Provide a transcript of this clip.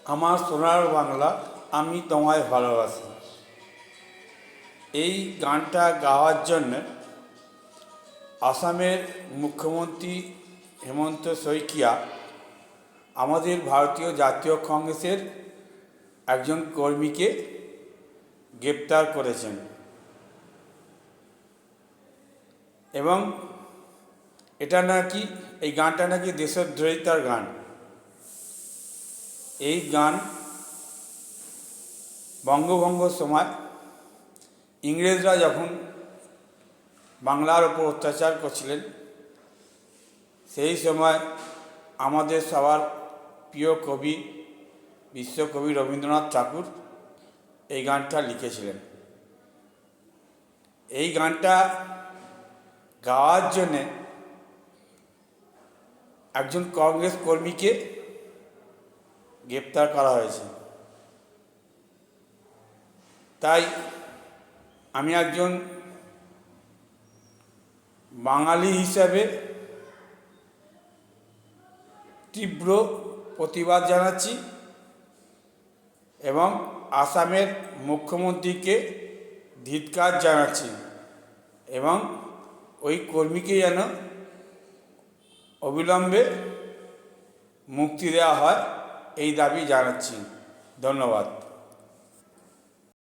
আমার সোনার বাংলা আমি তোমায় ভালোবাসি। এই গানটা গাওয়ার জন্য আসামের মুখ্যমন্ত্রী হেমন্ত শইকিয়া আমাদের ভারতীয় জাতীয় কংগ্রেসের একজন কর্মীকে গ্রেপ্তার করেছেন এবং এই গানটা নাকি দেশদ্রোহিতার গান। এই গান বঙ্গভঙ্গর সময় ইংরেজরা যখন বাংলার ওপর অত্যাচার করছিলেন, সেই সময় আমাদের সবার প্রিয় কবি বিশ্বকবি রবীন্দ্রনাথ ঠাকুর এই গানটা লিখেছিলেন। এই গানটা গাওয়ার জন্যে একজন কংগ্রেস কর্মীকে গ্রেপ্তার করা হয়েছে। তাই আমি একজন বাঙালি হিসাবে তীব্র প্রতিবাদ জানাচ্ছি এবং আসামের মুখ্যমন্ত্রীকে ধিক্কার জানাচ্ছি এবং ওই কর্মীকে যেন অবিলম্বে মুক্তি দেওয়া হয় এই দাবি জানাচ্ছি। ধন্যবাদ।